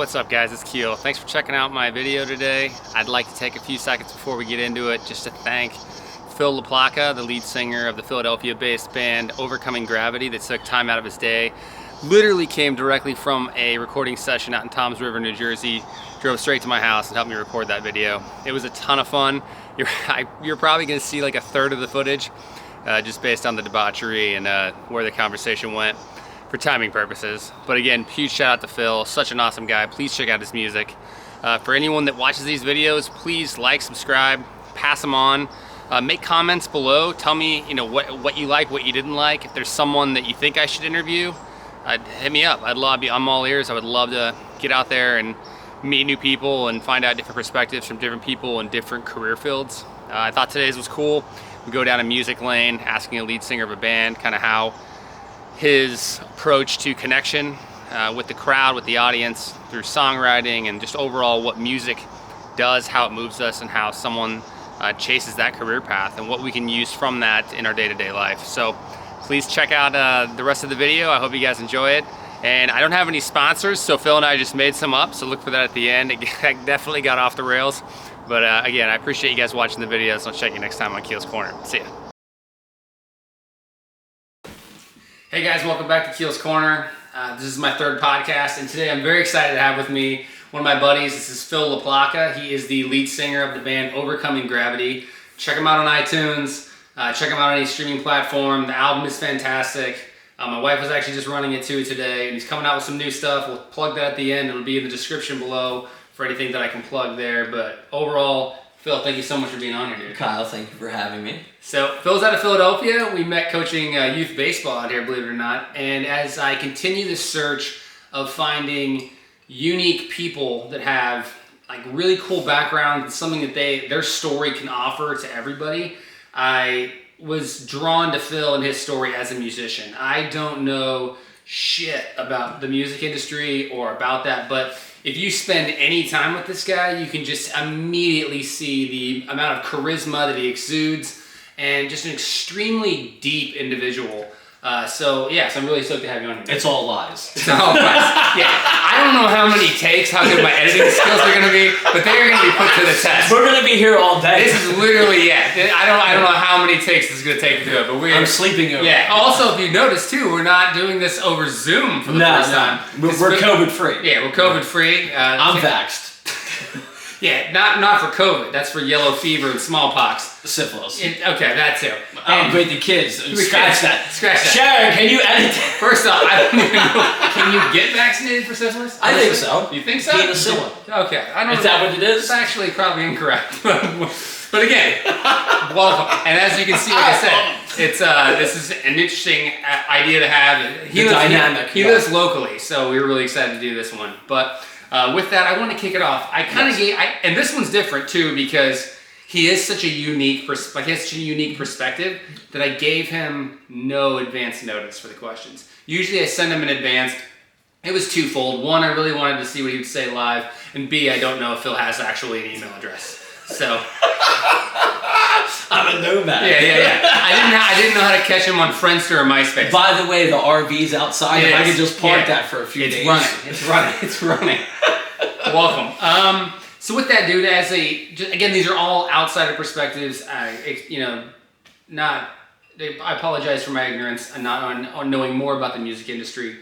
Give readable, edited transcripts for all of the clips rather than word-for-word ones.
What's up guys, it's Keel. Thanks for checking out my video today. I'd like to take a few seconds before we get into it just to thank Phil LaPlaca, the lead singer of the Philadelphia-based band Overcoming Gravity, that took time out of his day. Literally came directly from a recording session out in Toms River, New Jersey. Drove straight to my house and helped me record that video. It was a ton of fun. You're probably going to see like a third of the footage just based on the debauchery and where the conversation went for timing purposes. But again, huge shout out to Phil, such an awesome guy. Please check out his music. For anyone that watches these videos, please like, subscribe, pass them on. Make comments below. Tell me, what you like, what you didn't like. If there's someone that you think I should interview, hit me up. I'm all ears. I would love to get out there and meet new people and find out different perspectives from different people in different career fields. I thought today's was cool. We go down a music lane, asking a lead singer of a band kind of how his approach to connection with the crowd, with the audience, through songwriting, and just overall what music does, how it moves us, and how someone chases that career path, and what we can use from that in our day-to-day life. So please check out the rest of the video. I hope you guys enjoy it. And I don't have any sponsors, so Phil and I just made some up, so look for that at the end. It definitely got off the rails. But again, I appreciate you guys watching the videos. I'll check you next time on Keel's Corner. See ya. Hey guys, welcome back to Keel's Corner. This is my third podcast, and today I'm very excited to have with me one of my buddies. This is Phil LaPlaca. He is the lead singer of the band Overcoming Gravity. Check him out on iTunes. Check him out on any streaming platform. The album is fantastic. My wife was actually just running it too today, and he's coming out with some new stuff. We'll plug that at the end. It'll be in the description below for anything that I can plug there. But overall, Phil, thank you so much for being on here, dude. Kyle, thank you for having me. So, Phil's out of Philadelphia. We met coaching youth baseball out here, believe it or not. And as I continue the search of finding unique people that have like really cool backgrounds and something that their story can offer to everybody, I was drawn to Phil and his story as a musician. I don't know shit about the music industry or about that, but if you spend any time with this guy, you can just immediately see the amount of charisma that he exudes, and just an extremely deep individual. So I'm really stoked to have you on here. It's all lies. It's all lies. Yeah, I don't know how many takes, how good my editing skills are gonna be, but they are gonna be put to the test. We're gonna be here all day. This is literally, I don't know how many takes this is gonna take to do it, but I'm sleeping over. Yeah. Also, if you notice too, we're not doing this over Zoom for the first time. We're COVID free. Yeah, we're COVID free. I'm vaxxed. Yeah, not for COVID. That's for yellow fever and smallpox. Syphilis. Okay, that too. Great, the kids. Scratch that. Scratch that. Sharon, can you edit? First off, I don't even know. Can you get vaccinated for syphilis? I think so. You think so? Penicillin. Okay. I don't know. Is that what it is? It's actually probably incorrect. But again, welcome. And as you can see, like I said, it's this is an interesting idea to have. He lives locally, so we were really excited to do this one. But with that, I want to kick it off. And this one's different too, because he is such a unique perspective that I gave him no advance notice for the questions. Usually I send him in advance. It was twofold. One, I really wanted to see what he would say live, and B, I don't know if Phil has actually an email address. So I'm a nomad. Yeah. I didn't know how to catch him on Friendster or MySpace. By the way, the RV's outside. If I could just park that for a few days. It's running. Welcome. So with that, dude, again, these are all outsider perspectives. I apologize for my ignorance and not on knowing more about the music industry.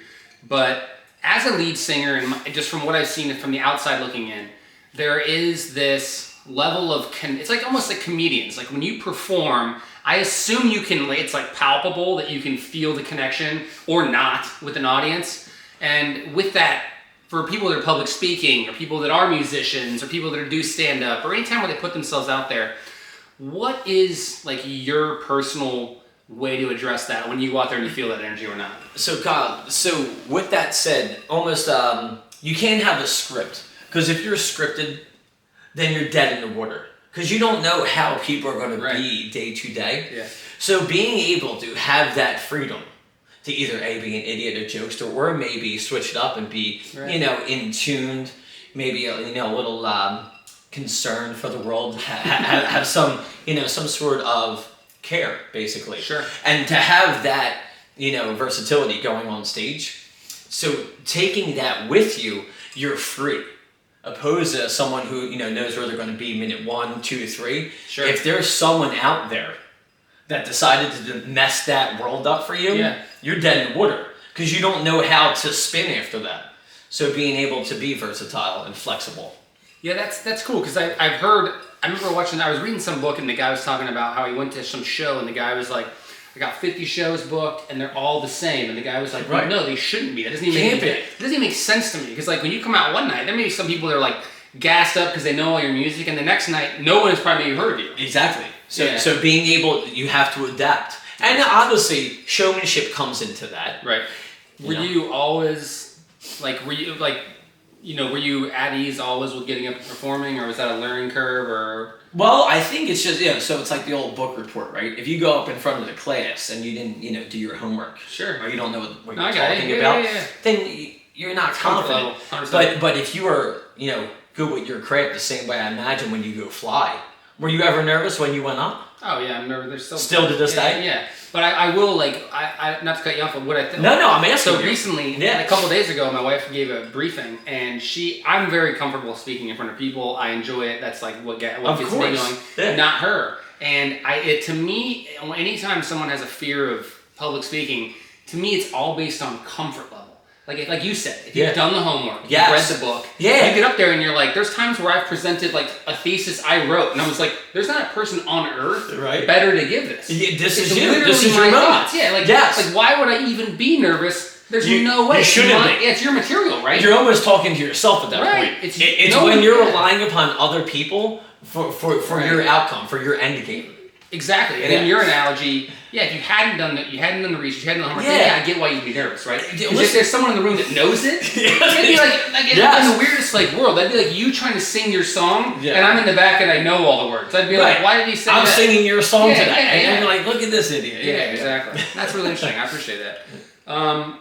But as a lead singer, and just from what I've seen from the outside looking in, there is this level of it's like almost like comedians. Like when you perform, I assume you can. It's like palpable that you can feel the connection or not with an audience, and with that. For people that are public speaking, or people that are musicians, or people that do stand-up, or anytime where they put themselves out there, what is like your personal way to address that when you go out there and you feel that energy or not? So Kyle, with that said, almost you can't have a script, because if you're scripted, then you're dead in the water, because you don't know how people are going to be day to day. Yeah. So being able to have that freedom to either be an idiot or jokester, or maybe switch it up and be, in tuned, maybe a little concerned for the world, have some, some sort of care, basically. Sure. And to have that, versatility going on stage. So taking that with you you're free. Opposed to someone who, you know, knows where they're going to be minute 1, 2, 3. Sure. If there's someone out there that decided to mess that world up for you, you're dead in the water because you don't know how to spin after that. So being able to be versatile and flexible. Yeah, that's cool because I remember watching, I was reading some book and the guy was talking about how he went to some show and the guy was like, I got 50 shows booked and they're all the same. And the guy was like, well, no, they shouldn't be. That doesn't even make sense to me. Because like when you come out one night, there may be some people that are like gassed up because they know all your music, and the next night, no one has probably heard of you. Exactly. So being able, you have to adapt. And obviously, showmanship comes into that. Right. Were you always, like, were you at ease always with getting up and performing, or was that a learning curve, or? Well, I think it's just, so it's like the old book report, right? If you go up in front of the class and you didn't, do your homework. Sure. Or you don't know what you're talking about, then you're not confident. But if you are, good with your craft the same way I imagine when you go fly. Were you ever nervous when you went up? Oh, yeah, I'm nervous. There's still to this day? Yeah. But I will, I not to cut you off, but what I think. No, I'm asking you. So recently, a couple of days ago, my wife gave a briefing, and I'm very comfortable speaking in front of people. I enjoy it. That's like what gets me going, not her. And to me, anytime someone has a fear of public speaking, to me, it's all based on comfort level. Like you said, if you've done the homework, you've read the book, you get up there and you're like, there's times where I've presented like a thesis I wrote, and I was like, there's not a person on earth better to give this. This it's is you. Literally this is my your thoughts. moment. Like why would I even be nervous? There's no way. You shouldn't be. It's your material, right? You're almost talking to yourself at that point. It's when you're relying upon other people for your outcome, for your end game. Exactly. And in your analogy, if you hadn't done the research, you hadn't done the homework, then I get why you'd be nervous, right? Because if there's someone in the room that knows it, it'd be like in the weirdest world. That'd be like you trying to sing your song, and I'm in the back and I know all the words. I'd be like, why did he sing that? I'm singing your song today. And you're like, look at this idiot. Yeah, exactly. That's really interesting. I appreciate that.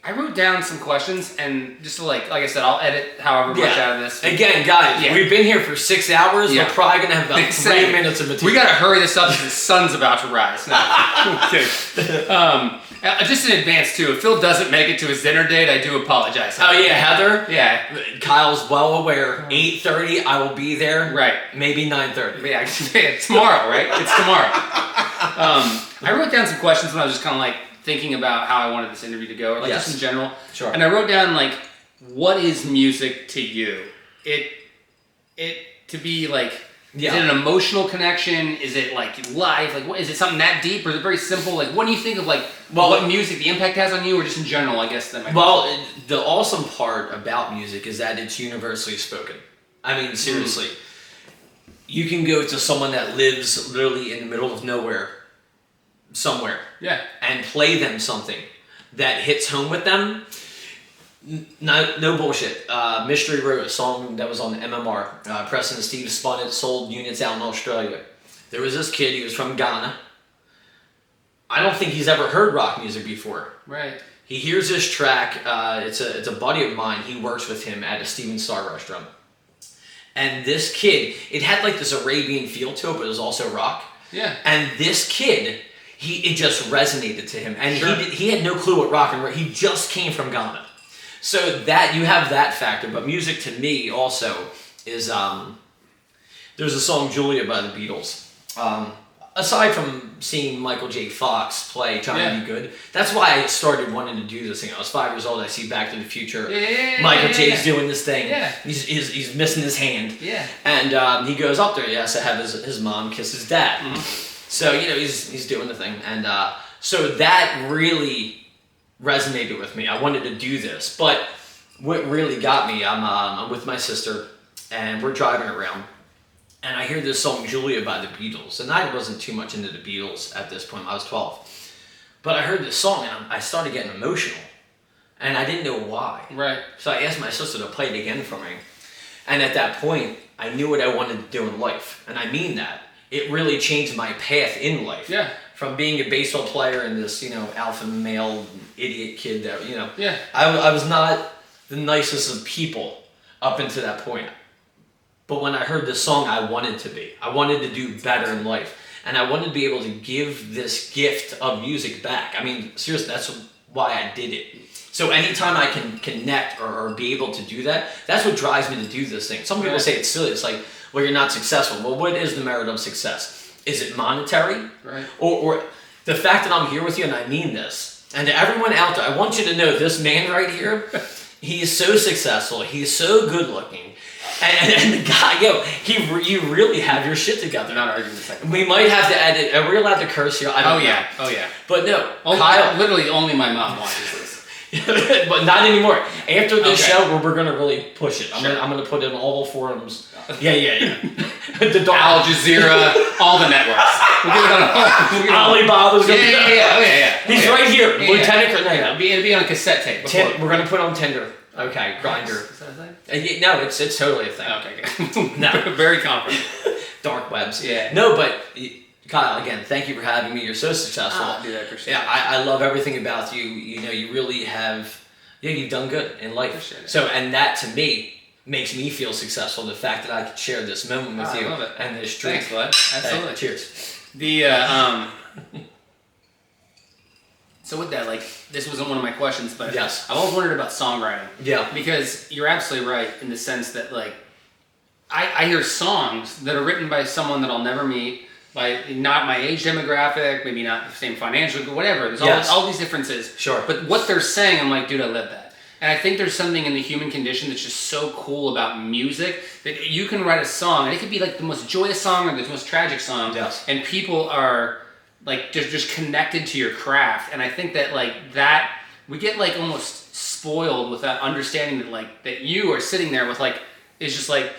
I wrote down some questions, and just to like I said, I'll edit however much out of this. Again, guys, we've been here for 6 hours. We're probably gonna have about 3 minutes of material. We gotta hurry this up because the sun's about to rise. No. Okay. Just in advance too, if Phil doesn't make it to his dinner date, I do apologize. Oh yeah, Heather. Yeah. Kyle's well aware. 8:30, I will be there. Right. Maybe 9:30. Yeah, tomorrow, right? It's tomorrow. I wrote down some questions when I was just kind of like thinking about how I wanted this interview to go, or just in general. Sure. And I wrote down what is music to you? It to be like, is it an emotional connection? Is it like live? Like, is it something that deep, or is it very simple? Like, what do you think of what music, the impact has on you, or just in general? I guess that might. Well, the awesome part about music is that it's universally spoken. I mean, seriously, you can go to someone that lives literally in the middle of nowhere, somewhere, and play them something that hits home with them. No bullshit. Mystery Road, a song that was on the MMR. Preston and Steve spun it, sold units out in Australia. There was this kid, he was from Ghana. I don't think he's ever heard rock music before. Right. He hears this track. It's a buddy of mine. He works with him at a Steven Star restaurant. And this kid, it had like this Arabian feel to it, but it was also rock. Yeah. And this kid, it just resonated to him. And he had no clue what rock and roll. He just came from Ghana. So that you have that factor, but music to me also is there's a song Julia by the Beatles. Aside from seeing Michael J. Fox play Trying to Be Good, that's why I started wanting to do this thing. I was 5 years old. I see Back to the Future. Michael J's doing this thing. Yeah. He's missing his hand. Yeah. And he goes up there. He has to have his mom kiss his dad. Mm-hmm. So he's doing the thing, and so that really resonated with me. I wanted to do this, but what really got me, I'm with my sister, and we're driving around, and I hear this song Julia by the Beatles, and I wasn't too much into the Beatles at this point. I was 12, but I heard this song, and I started getting emotional, and I didn't know why. Right. So I asked my sister to play it again for me, and at that point, I knew what I wanted to do in life, and I mean that. It really changed my path in life. Yeah. From being a baseball player and this, alpha male idiot kid that, Yeah. I was not the nicest of people up until that point. But when I heard this song, I wanted to be. I wanted to do better in life. And I wanted to be able to give this gift of music back. I mean, seriously, that's why I did it. So anytime I can connect or be able to do that, that's what drives me to do this thing. Some people say it's silly. It's like, well, you're not successful. Well, what is the merit of success? Is it monetary? Right. Or the fact that I'm here with you, and I mean this, and to everyone out there, I want you to know this man right here, he is so successful. He's so good looking. And the guy, you really have your shit together. I'm not arguing the second. We might have to edit. Are we allowed to curse here? I don't know. Oh yeah. But no, Kyle. Literally, only my mom watches this. But not anymore. After this show, we're gonna really push it. I'm gonna put it on all the forums. Yeah. The Al Jazeera, all the networks. We'll get it on Alibaba's gonna yeah. He's right here, Lieutenant Colonel. It'll be on a cassette tape. We're gonna put on Tinder. Okay, Grindr. Is that a thing? No, it's totally a thing. Okay, good. No. Very confident. Dark webs. Yeah. No, but Kyle, again, thank you for having me. You're so successful. Dude, I appreciate it. Yeah, I love everything about you. You know, you really have. Yeah, you've done good in life. Appreciate it. So, and that to me makes me feel successful. The fact that I could share this moment with you I love it. and this drink. Thanks, bud. Absolutely. Hey, cheers. So with that, like, this wasn't one of my questions, but yes. I've always wondered about songwriting. Yeah. Because you're absolutely right in the sense that, like, I hear songs that are written by someone that I'll never meet, by not my age demographic, maybe not the same financial, whatever. There's all these differences. Sure. But what they're saying, I'm like, dude, I live that. And I think there's something in the human condition that's just so cool about music that you can write a song, and it could be like the most joyous song or the most tragic song, and people are like just connected to your craft. And I think that like that we get like almost spoiled with that understanding that like that you are sitting there with like it's just like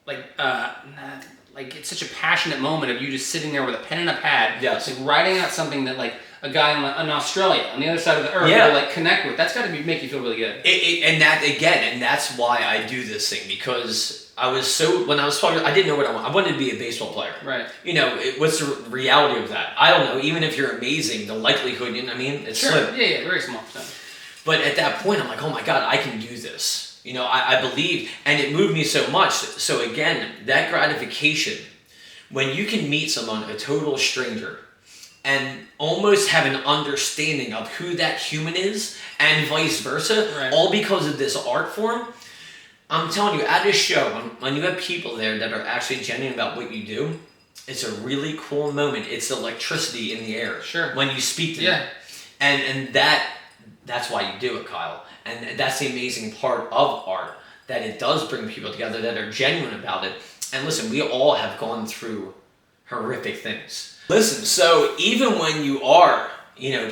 it's such a passionate moment of you just sitting there with a pen and a pad, like writing out something that like a guy in Australia on the other side of the earth will like connect with. That's got to make you feel really good. And that's why I do this thing, because when I was talking, I didn't know what I wanted. I wanted to be a baseball player. Right. You know, what's the reality of that? I don't know. Even if you're amazing, the likelihood, it's slim. Yeah, very small percent. But at that point, I'm like, oh my God, I can do this. You know, I believe, and it moved me so much. So again, that gratification, when you can meet someone, a total stranger, and almost have an understanding of who that human is, and vice versa, all because of this art form. I'm telling you, at a show, when you have people there that are actually genuine about what you do, it's a really cool moment. It's electricity in the air when you speak to them. And that's why you do it, Kyle. And that's the amazing part of art, that it does bring people together that are genuine about it. And listen, we all have gone through horrific things. Listen, so even when you are,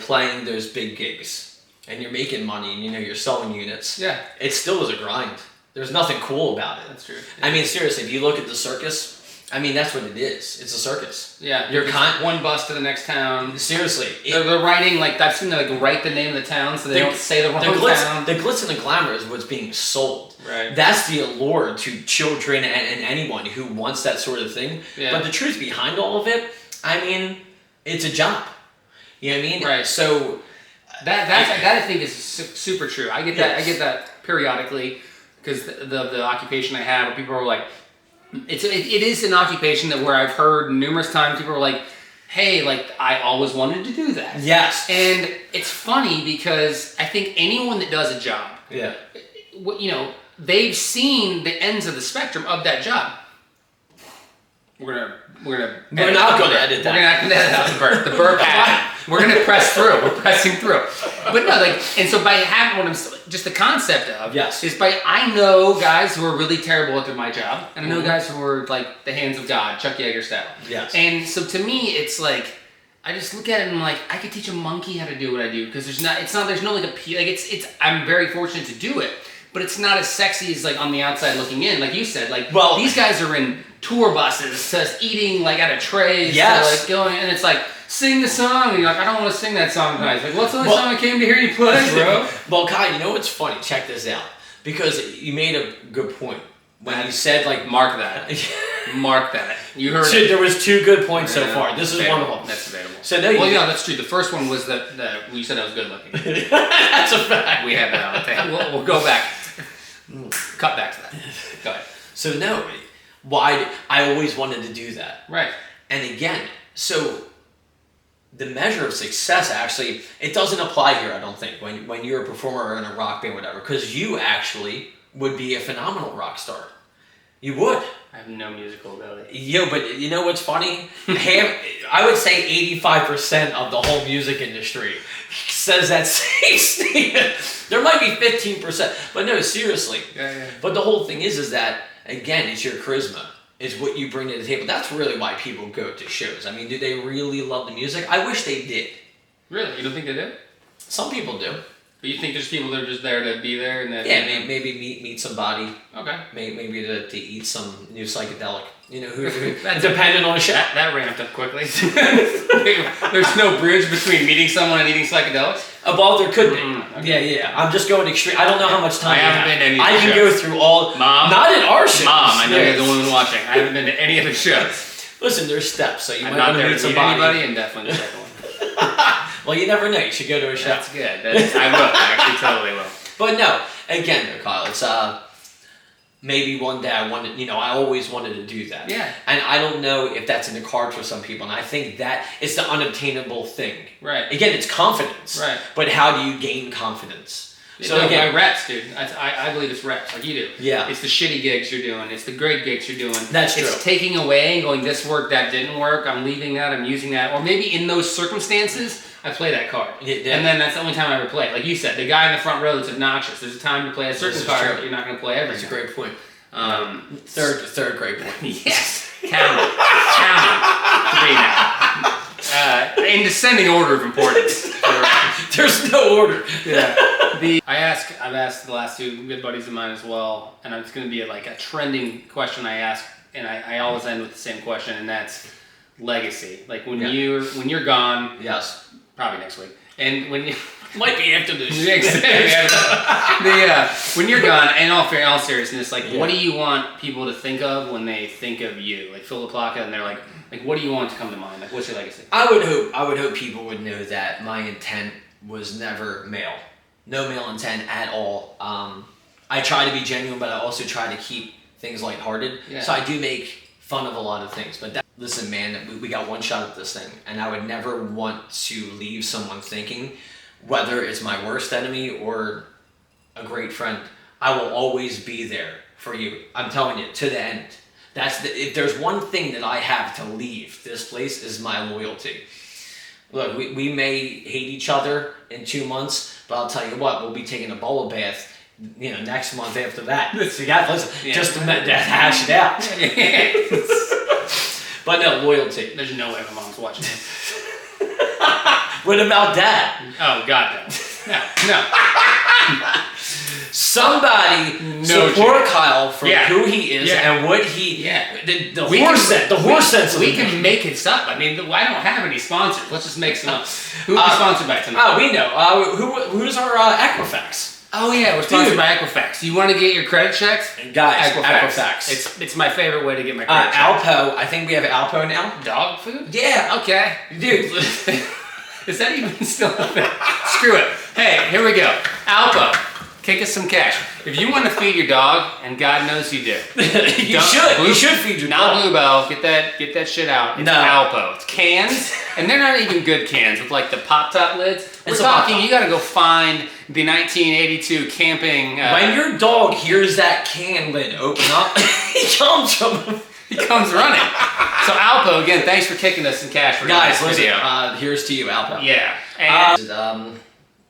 playing those big gigs and you're making money and, you're selling units, it still is a grind. There's nothing cool about it. That's true. I mean, seriously, if you look at the circus, I mean, that's what it is. It's a circus. Yeah. You're one bus to the next town. Seriously. They're writing, like, I've seen them, like, write the name of the town so they don't say the wrong town. The glitz and the glamour is what's being sold. Right. That's the allure to children and anyone who wants that sort of thing. Yeah. But the truth behind all of it, I mean, it's a job. You know what I mean? Right. So that I think is super true. I get that. I get that periodically because the occupation I have, where people are like, it is an occupation that where I've heard numerous times people are like, hey, like I always wanted to do that. Yes. And it's funny because I think anyone that does a job, they've seen the ends of the spectrum of that job. We're not going to edit that. We're not going to edit out the burp. The burp happened. We're going to press through. We're pressing through. But no, and so by having just the concept of is I know guys who are really terrible at my job, and I know guys who are like the hands of God, Chuck Yeager style. Yes. And so to me, it's like I just look at it and I'm like, I could teach a monkey how to do what I do because there's no like appeal. Like it's I'm very fortunate to do it, but it's not as sexy as like on the outside looking in. Like you said, these guys are in tour buses to eating like out of trays, to like going, and it's like sing the song, and you're like, I don't want to sing that song tonight. It's like, what's the only song I came to hear you play, bro? Well, Kai, you know what's funny? Check this out, because you made a good point when you said like mark that. Mark that. You heard it. There was 2 good points so far. This is one of them. That's debatable. So that's true. The first one was that you said I was good looking. That's a fact. We have that on the table. We'll go back. Cut back to that. Go ahead. So no, why I always wanted to do that. Right. And again, so the measure of success actually, it doesn't apply here, I don't think, when you're a performer or in a rock band, whatever, because you actually would be a phenomenal rock star. You would. I have no musical ability. Yo, but you know what's funny? I would say 85% of the whole music industry says that same statement. There might be 15%, but no, seriously. Yeah. But the whole thing is that, again, it's your charisma. Is what you bring to the table. That's really why people go to shows. I mean, do they really love the music? I wish they did. Really? You don't think they do? Some people do. But you think there's people that are just there to be there and then... Yeah, maybe meet somebody. Okay. Maybe to eat some new psychedelic. You know, who depending on the show. That ramped up quickly. There's no bridge between meeting someone and eating psychedelics? Well, there could be. Okay. Yeah. I'm just going extreme. I don't know how much time I haven't been to any of the I can shows. go through all... Mom? Not in our shows. Mom, I know you're the one watching. I haven't been to any of the shows. Listen, there's steps, so you I'm might not want to there meet to meet somebody. anybody and definitely the second one. Well, you never know. You should go to a show. That's good. I will. I actually totally will. But no, again, though, Kyle, it's maybe one day I always wanted to do that. Yeah. And I don't know if that's in the cards for some people, and I think that it's the unobtainable thing. Right. Again, it's confidence. Right. But how do you gain confidence? So again, by reps, dude. I believe it's reps, like you do. Yeah. It's the shitty gigs you're doing. It's the great gigs you're doing. That's true. It's taking away and going, this worked, that didn't work. I'm leaving that. I'm using that. Or maybe in those circumstances, I play that card. Yeah. And then that's the only time I ever play. Like you said, the guy in the front row that's obnoxious. There's a time to play a certain card, but you're not going to play every That's a time. great point. Third great point. Yes. Count them. 3 now. In descending order of importance. There's no order. Yeah. I've asked the last 2 good buddies of mine as well, and it's going to be like a trending question I ask, and I always end with the same question, and that's legacy. Like when you're gone. Yes. Probably next week. And when you might be after this. When you're gone, in all seriousness, like what do you want people to think of when they think of you? Like Phil LaPlaca, and they're like, what do you want to come to mind? Like, what's your legacy? I would hope people would know that my intent was never male. No male intent at all. I try to be genuine, but I also try to keep things lighthearted. Yeah. So I do make fun of a lot of things. But listen, man, we got one shot at this thing, and I would never want to leave someone thinking, whether it's my worst enemy or a great friend, I will always be there for you. I'm telling you, to the end. If there's one thing that I have to leave this place is my loyalty. Look, we may hate each other in 2 months, but I'll tell you what, we'll be taking a bubble bath, next month after that. So you got to listen, just to hash it out. But no, loyalty. There's no way my mom's watching this. What about that? Oh, God, no. Somebody support Kyle for who he is and what he... The horse sense. We can make it up. I mean, I don't have any sponsors. Let's just make some up. Who are we sponsored by tonight? Oh, we know. Who's our Equifax? Oh, yeah, we're sponsored by Equifax. You want to get your credit checked? Guys, Equifax. It's my favorite way to get my credit checked. Alpo. I think we have Alpo now. Dog food? Yeah. Okay. Dude. Is that even still a thing? Screw it. Hey, here we go. Alpo. Kick us some cash. If you want to feed your dog, and God knows you do. You should feed your dog. Not Bluebell. Get that shit out. It's Alpo. It's cans, and they're not even good cans with like the pop-top lids. We're talking, you gotta go find the 1982 camping... when your dog hears that can lid open up, he comes running. So Alpo, again, thanks for kicking us some cash for this video. Here's to you, Alpo. Yeah. And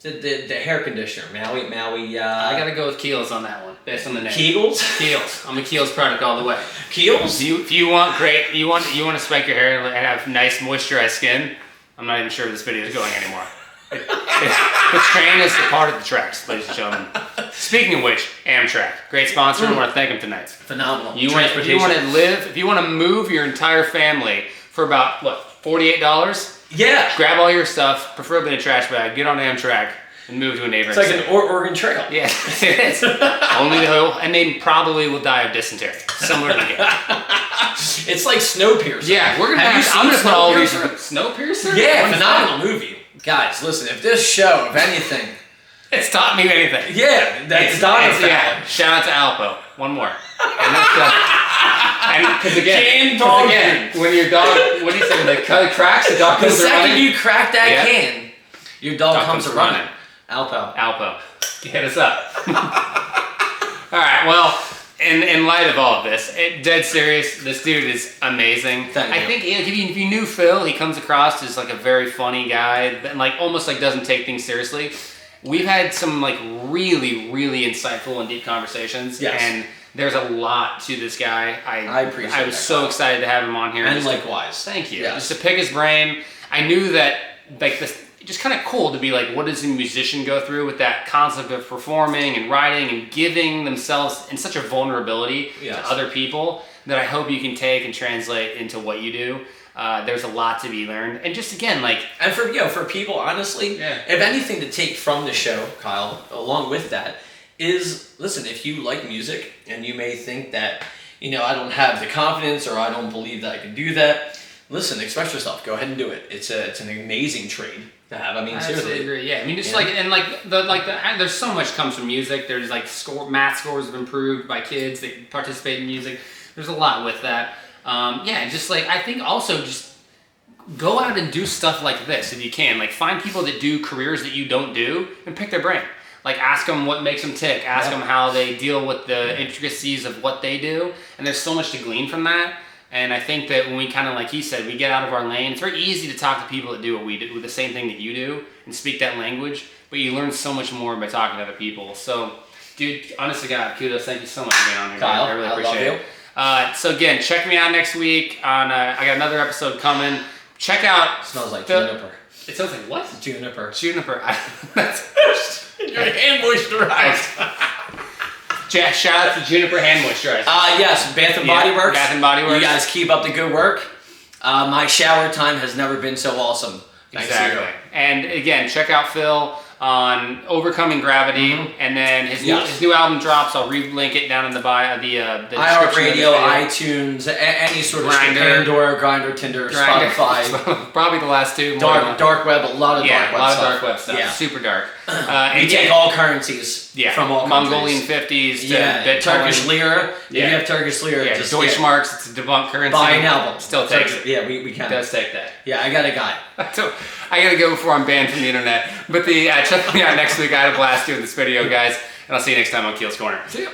the hair conditioner, Maui. I gotta go with Keel's on that one, based on the name. Keel's? Keel's. I'm a Keel's product all the way. Keel's? If you want to spank your hair and have nice moisturized skin, I'm not even sure where this video is going anymore. The train is a part of the tracks, ladies and gentlemen. Speaking of which, Amtrak, great sponsor. I want to thank them tonight. Phenomenal. If you want to move your entire family for about what, $48? Yeah. Grab all your stuff, preferably in a trash bag, get on Amtrak, and move to a neighboring city. It's like an Oregon Trail. Yeah, it is. Only the hill, and they probably will die of dysentery, similar to the game. It's like Snowpiercer. Yeah, I'm gonna put all these. Snowpiercer? Yeah, phenomenal movie. Guys, listen, if this show, if anything, it's taught me anything. Yeah, that's Shout out to Alpo. One more. And that's Because again, when your dog, what do you say, when the cracks, the dog comes running? The second you crack that can, your dog comes running. Alpo, hit us up. All right, well, in light of all of this, dead serious, this dude is amazing. I think if you knew Phil, he comes across as like a very funny guy, and like almost like doesn't take things seriously. We've had some like really, really insightful and deep conversations, and there's a lot to this guy. I appreciate it. I was so excited to have him on here. And likewise. Thank you. Just to pick his brain. I knew that like this, just kind of cool to be like, what does a musician go through with that concept of performing and writing and giving themselves in such a vulnerability to other people that I hope you can take and translate into what you do. There's a lot to be learned, and just again, like, and for people, honestly, if anything to take from the show, Kyle, along with that, is listen. If you like music and you may think that I don't have the confidence or I don't believe that I can do that, listen, express yourself. Go ahead and do it. It's an amazing trade to have. I mean, seriously. Agree. Yeah, I mean, just like there's so much comes from music. There's like math scores have improved by kids that participate in music. There's a lot with that. Just like I think also just go out and do stuff like this if you can. Like find people that do careers that you don't do and pick their brain. Like ask them what makes them tick. Ask them how they deal with the intricacies of what they do. And there's so much to glean from that. And I think that when we kind of, like he said, we get out of our lane, it's very easy to talk to people that do what we do, with the same thing that you do, and speak that language. But you learn so much more by talking to other people. So, dude, honest to God, kudos. Thank you so much for being on here, Kyle. I really appreciate it. So again, check me out next week on. I got another episode coming. Check out. It smells like juniper. It sounds like what? Juniper. Your hand moisturized. Shout out to Juniper hand moisturizer. Yes, Bath and Body Works. Bath and Body Works. You guys keep up the good work. My shower time has never been so awesome. Exactly. And again, check out Phil on Overcoming Gravity, and then his new album drops. I'll relink it down in the bio, the iHeartRadio, iTunes, any sort of Pandora, Grindr, Tinder, Spotify. Probably the last two. Dark web, a lot of dark web stuff. Yeah, super dark. We take all currencies from all countries. Mongolian 50s to Bitcoin. Turkish lira. If you have Turkish lira, just Deutschmarks, it's a debunked currency. Buy an album. Still takes it. Yeah, we can. It does take that. Yeah, I got a guy. I gotta go before I'm banned from the internet. But check me out next week. I had a blast doing this video, guys. And I'll see you next time on Keel's Corner. See ya.